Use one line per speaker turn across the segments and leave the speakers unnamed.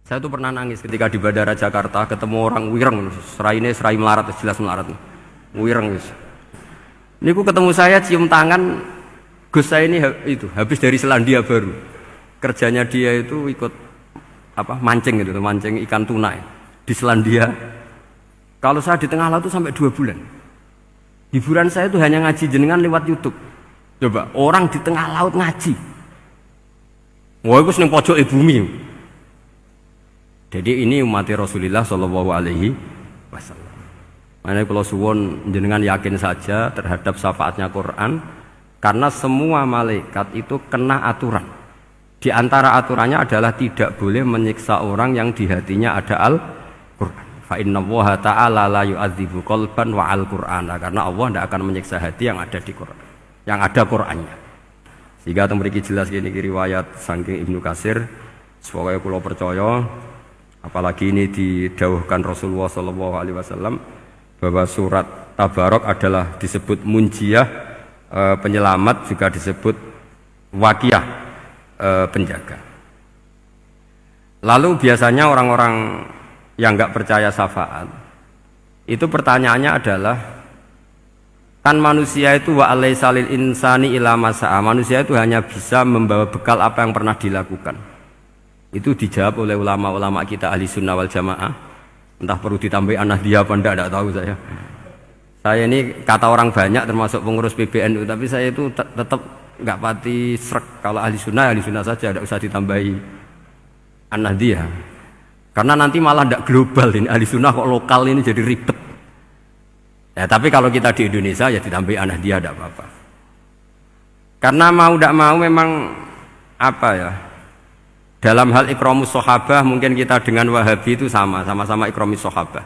Saya tuh pernah nangis ketika di Bandara Jakarta ketemu orang wireng, seraine serai melarat, jelas melarat. Wireng wis. Niku ketemu saya cium tangan, Gus saya ini itu habis dari Selandia Baru. Kerjanya dia itu ikut mancing gitu, mancing ikan tuna di Selandia. Kalau saya di tengah laut itu sampai 2 bulan. Hiburan saya itu hanya ngaji jenengan lewat YouTube. Coba orang di tengah laut ngaji. Wah, itu seneng pojok bumi. Jadi ini umat Rasulullah Shallallahu Alaihi Wasallam. Makanya kalau suwon jenengan yakin saja terhadap syafaatnya Quran, karena semua malaikat itu kena aturan. Di antara aturannya adalah tidak boleh menyiksa orang yang di hatinya ada Al-Quran. Fa inna Allaha ta'ala la yu'adzibu qalban wa al-Qur'ana, karena Allah tidak akan menyiksa hati yang ada di Quran, yang ada Qurannya. Sehingga memiliki jelas gini riwayat saking Ibnu Katsir, sebagai kula percaya, apalagi ini didawuhkan Rasulullah SAW bahwa surat Tabarok adalah disebut munjiyah, penyelamat, juga disebut wakiyah, penjaga. Lalu biasanya orang-orang yang nggak percaya syafaat itu pertanyaannya adalah, kan manusia itu wa alaisa lil insani ila masa'a, manusia itu hanya bisa membawa bekal apa yang pernah dilakukan. Itu dijawab oleh ulama-ulama kita ahli sunnah wal jamaah. Entah perlu ditambahi anahdia apa enggak tahu saya. Saya ini kata orang banyak termasuk pengurus PBNU, tapi saya itu tetap nggak pati srek. Kalau ahli sunnah saja, tidak usah ditambahi anahdia. Karena nanti malah tidak global ini, ahli sunnah kok lokal ini jadi ribet. Ya, tapi kalau kita di Indonesia ya ditambahi anahdia tidak apa-apa. Karena mau tidak mau memang dalam hal ikramus sahabah mungkin kita dengan Wahabi itu sama-sama ikramus sahabah.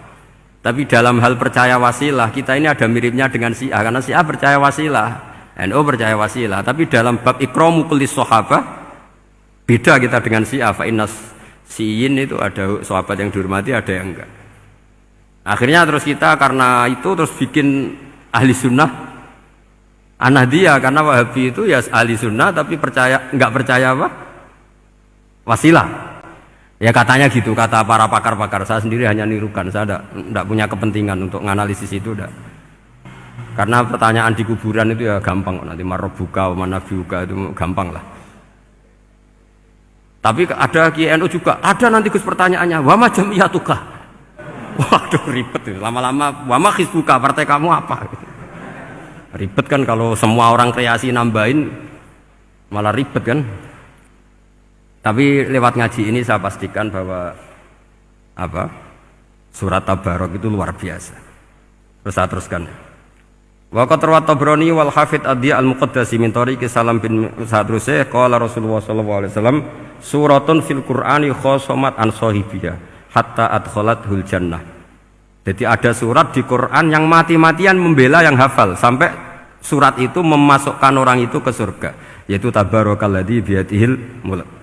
Tapi dalam hal percaya wasilah kita ini ada miripnya dengan Syiah, karena Syiah percaya wasilah, NU percaya wasilah. Tapi dalam bab ikramu kulli sahabah beda kita dengan Syiah. Fa innas Syiin itu ada sahabat yang dihormati, ada yang enggak. Akhirnya terus kita karena itu terus bikin ahli sunnah Anahdiyah, karena Wahabi itu ya ahli sunnah tapi enggak percaya wasilah. Ya katanya gitu, kata para pakar-pakar. Saya sendiri hanya nirukan, saya tidak punya kepentingan untuk menganalisis itu. Karena pertanyaan di kuburan itu ya gampang, nanti marobuka, manabiuka itu gampang lah. Tapi ada KNU juga, ada nanti Gus pertanyaannya, wama jamiyatuka. Waduh ribet itu, lama-lama wama hizbuka, partai kamu apa? Ribet kan kalau semua orang kreasi nambahin, malah ribet kan. Tapi lewat ngaji ini saya pastikan bahwa surat Tabarok itu luar biasa. Terus saya teruskan. Wa qad rawat Tabrani wal Hafidz Adhiya al-Muqaddasi min tariqi Salam bin Sadrusih qala Rasulullah sallallahu alaihi wasallam suratun fil Qur'ani khosomat an sahibiha hatta adkhalathul jannah. Jadi ada surat di Quran yang mati-matian membela yang hafal sampai surat itu memasukkan orang itu ke surga, yaitu Tabarakalladzi biyadihil mulk.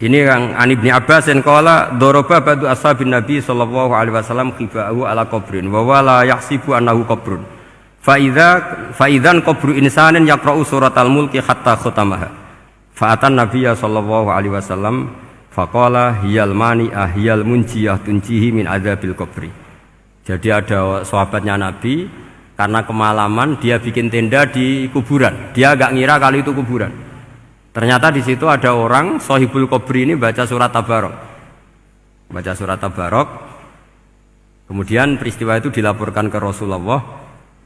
Ini yang Ani bin Abbas yang qala daraba ba'du ashabin Nabi sallallahu alaihi wasallam khiba'ahu ala qabrin wa wala yahsibu annahu qabrun. Fa idzan qabru insanin yaqra'u suratal mulki hatta khatamaha. Fa atan Nabiyya sallallahu alaihi wasallam faqala hiyal mani'ah hiyal munjiyah tunjihi min adzabil qabri. Jadi ada sahabatnya Nabi, karena kemalaman dia bikin tenda di kuburan. Dia agak ngira kali itu kuburan. Ternyata di situ ada orang Sohibul Qabri ini baca surat Tabarok. Kemudian peristiwa itu dilaporkan ke Rasulullah.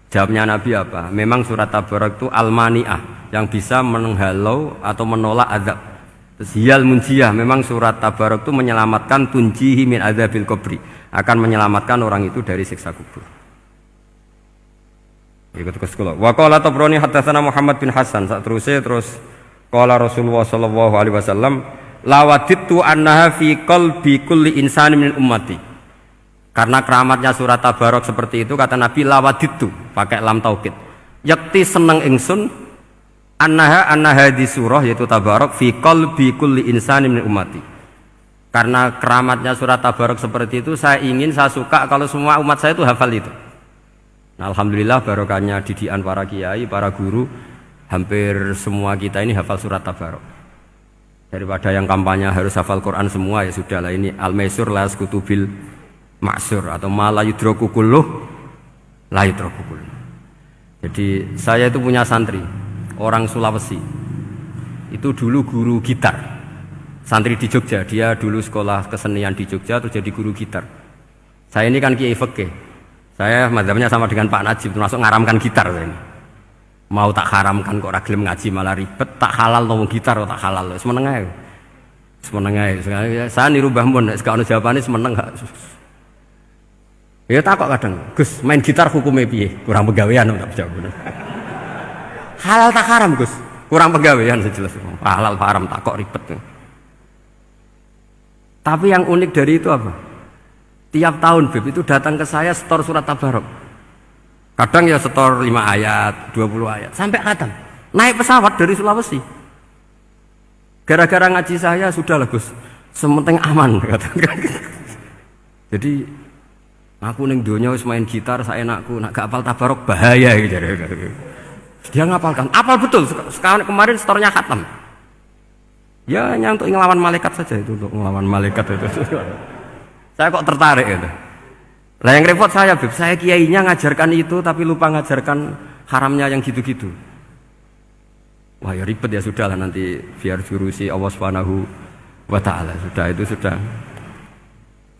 Jawabnya Nabi apa? Memang surat Tabarok itu al-mani'ah, yang bisa menghalau atau menolak azab. Terus hiyal munjiyah, memang surat Tabarok itu menyelamatkan tunjihi min adzabil qabri, akan menyelamatkan orang itu dari siksa kubur. Ikut ke sekolah. Wa qala Tabrani haddatsana Muhammad bin Hasan. Terus qala Rasulullah sallallahu alaihi wasallam lawadittu annaha fi qalbi kulli insani min ummati. Karena keramatnya surat Tabarok seperti itu, kata Nabi lawadittu pakai lam taukid. Yakti seneng ingsun annaha di surah yaitu Tabarok fi qalbi kulli insani min ummati. Karena keramatnya surat Tabarok seperti itu, saya suka kalau semua umat saya itu hafal itu. Nah, alhamdulillah barokahnya didikan para kiai, para guru, hampir semua kita ini hafal surat Tabarok. Daripada yang kampanye harus hafal Quran semua, ya sudahlah, ini al-maisur la yasqutu bil ma'sur, atau ma la yudraku kulluh la yudraku kulluh. Jadi saya itu punya santri orang Sulawesi, itu dulu guru gitar, santri di Jogja. Dia dulu sekolah kesenian di Jogja terus jadi guru gitar. Saya ini kan kiai fikih, saya mazhabnya sama dengan Pak Najib, termasuk ngaramkan gitar. Saya ini mau tak haramkan kok ragilem ngaji malah ribet, tak halal ngomong gitar kok tak halal, semeneng ae. Semeneng ae. Saya niru Mbah Mun, nek ono jawabane semeneng gak. Ya takok kadang, Gus, main gitar hukumnya piye? Kurang pegawean tak jawab. Halal tak haram, Gus? Kurang pegawean sejelas. Halal haram takok ribet. Tapi yang unik dari itu apa? Tiap tahun Beb itu datang ke saya setor surat Tabarok. Kadang ya setor 5 ayat, 20 ayat, sampai khatam. Naik pesawat dari Sulawesi. Gara-gara ngaji saya, sudahlah Gus, sementing aman. Jadi, aku ning donya wis main gitar saenakku, nak gak apal Tabarok bahaya gitu. Dia ngapalkan, apal betul. Sekarang kemarin setornya khatam. Ya hanya untuk ngelawan malaikat saja itu, untuk ngelawan malaikat itu. Saya kok tertarik gitu. Lah yang repot saya, Beb, saya kiainya ngajarkan itu tapi lupa ngajarkan haramnya yang gitu-gitu. Wah ya ribet, ya sudahlah, nanti biar jurusi Allah Subhanahu wa taala. Sudah itu sudah.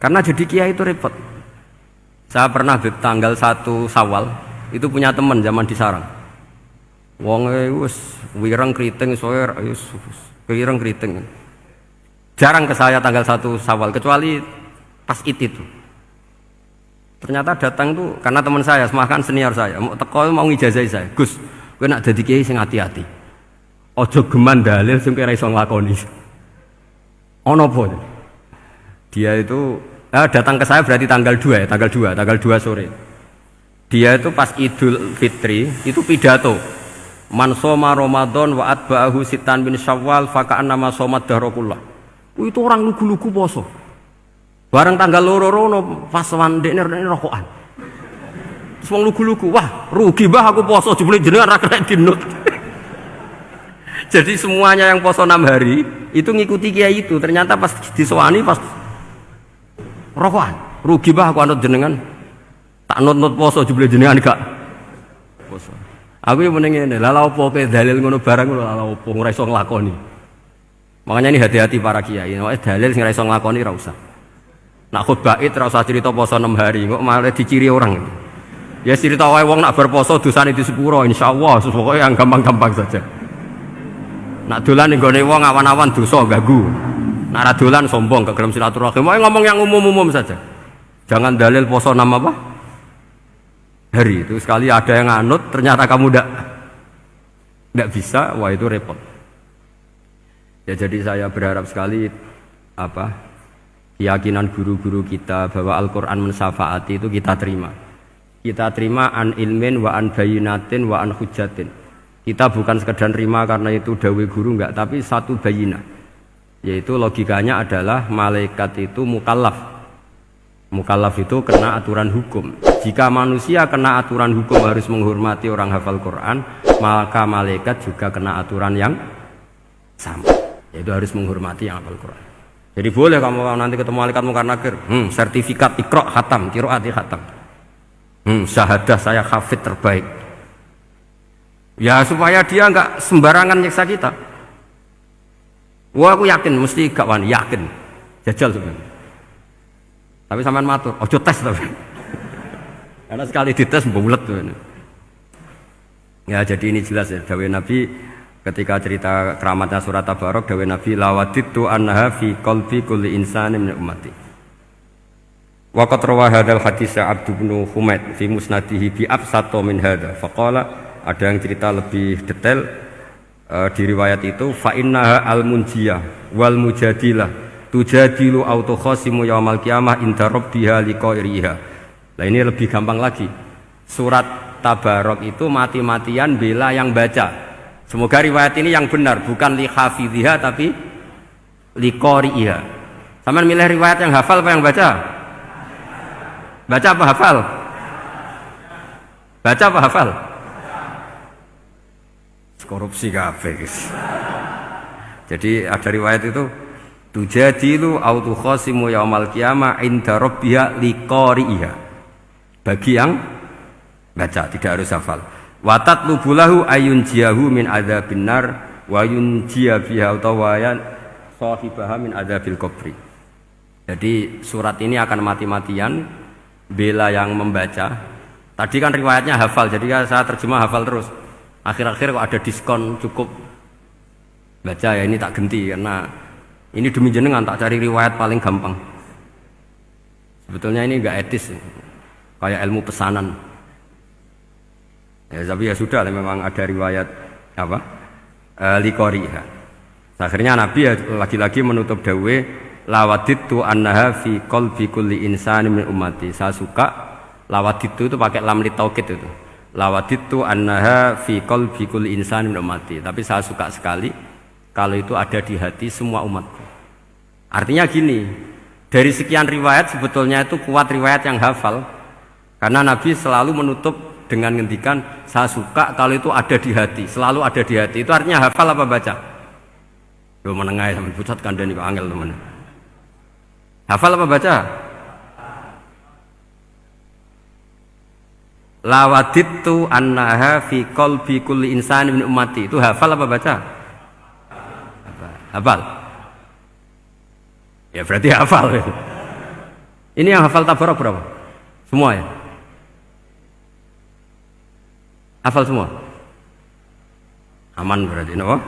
Karena jadi kiai itu repot. Saya pernah, Beb, tanggal 1 Syawal itu punya teman zaman di Sarang. Wonge wis wireng kriting soer, wireng kriting. Jarang ke saya tanggal 1 Syawal kecuali pas itu. Ternyata datang tuh karena teman saya, semakan senior saya, mau teko mau ngijazahi saya. Gus, kowe nak dadi kiai sing hati-hati. Aja geman dalil sing ora iso nglakoni. Ono apa? Dia itu datang ke saya berarti tanggal 2 ya, tanggal 2 sore. Dia itu pas Idul Fitri itu pidato. Man shoma Ramadan wa atba'ahu sitan bin Syawal fa ka'annama shoma dahrakullah. Itu orang lugu-lugu poso. Bareng tanggal loro rono pas wandekne rokokan. Terus wong lugu-lugu, wah rugi bah aku poso jebule jenengan ra kena dinut. Jadi semuanya yang poso 6 hari itu ngikuti kiai itu. Ternyata pas disowani pas rokokan, rugi bah aku anut jenengan. Tak nut-nut poso jebule jenengan gak poso. Aku yang mending ngene, lha opo kowe dalil ngono barang lho, lha opo ora iso nglakoni. Makanya ini hati-hati para kiai, nek dalil sing ora iso nglakoni ora usah. Nak khutbah id ora usah cerita poso 6 hari, kok malah diciri orang. Ya cerita wae wong nak berposo dosane di sepuro insyaallah, pokoke yang gampang-gampang saja. Nak dolan ning gone wong awan-awan dosa ganggu. Nak ra dolan sombong gak gelem silaturahim. Wae ngomong yang umum-umum saja. Jangan dalil poso 6 apa? Hari itu sekali ada yang nganut ternyata kamu ndak bisa, wah itu repot. Ya jadi saya berharap sekali keyakinan guru-guru kita bahwa Al-Quran mensyafaati itu kita terima. Kita terima an ilmin wa an bayinatin wa an hujatin. Kita bukan sekedar terima karena itu dawe guru, enggak, tapi satu bayinah. Yaitu logikanya adalah malaikat itu mukallaf. Mukallaf itu kena aturan hukum. Jika manusia kena aturan hukum harus menghormati orang hafal Quran, maka malaikat juga kena aturan yang sama, yaitu harus menghormati yang hafal Quran. Jadi boleh kamu nanti ketemu malaikat mungkar nakir, sertifikat Iqra khatam, qiraati khatam. Syahadah saya hafid terbaik. Ya supaya dia enggak sembarangan nyiksa kita. Wah aku yakin mesti gak wani, yakin. Jajal sebenarnya. Tapi sampean matur, ojo tes tapi. Karena sekali dites bulet tuh. Ya jadi ini jelas ya, dawuh Nabi ketika cerita keramatnya surat Tabarok, dawuh Nabi lawaditu annaha fi qalbi kulli insanin min ummati. Wa qad rawa hadzal hadits Abdu bin Humaid fi musnadihi bi absato min hadza. Faqala, ada yang cerita lebih detail di riwayat itu, fa innaha al-munjiyah wal mujadilah tujadilu autokhosimu yaumal qiyamah inda rabbiha liqairiha. Nah ini lebih gampang lagi. Surat Tabarok itu mati-matian bela yang baca. Semoga riwayat ini yang benar, bukan li hafidhiha tapi li qari'iha. Sampeyan milih riwayat yang hafal apa yang baca? Baca apa hafal? Baca apa hafal? Korupsi kabeh. Jadi ada riwayat itu tujadilu au tukhasimu yaumal qiyamah inda rabbiha liqari'iha. Bagi yang baca tidak harus hafal. Wa tatlubulahu ayun jiyahu min adzabin nar wa yunjiya biha utawayan sahibaha min adzabil qabri. Jadi surat ini akan mati-matian bela yang membaca. Tadi kan riwayatnya hafal, jadi saya terjemah hafal terus. Akhir-akhir kok ada diskon cukup baca ya, ini tak ganti karena ini demi jenengan tak cari riwayat paling gampang. Sebetulnya ini enggak etis, kayak ilmu pesanan. Ya tapi ya sudah, memang ada riwayat apa? Liqariha. Akhirnya Nabi ya lagi-lagi menutup dawe lawaditu annaha fi qalbi kulli insani min ummati. Saya suka lawaditu itu pakai lam li taukid itu. Lawaditu annaha fi qalbi kulli insani min ummati. Tapi saya suka sekali kalau itu ada di hati semua umatku. Artinya gini, dari sekian riwayat sebetulnya itu kuat riwayat yang hafal. Karena Nabi selalu menutup dengan ngendikan saya suka kalau itu ada di hati, selalu ada di hati. Itu artinya hafal apa baca? Loh menengah sampai pusat kandani kok angel teman. Hafal apa baca? Lawaditu annaha fi qalbi kulli insani min ummati. Itu hafal apa baca? Hafal. Ya berarti hafal. Ini yang hafal tabarok berapa? Semua ya? Hafal semua? Aman berarti, no?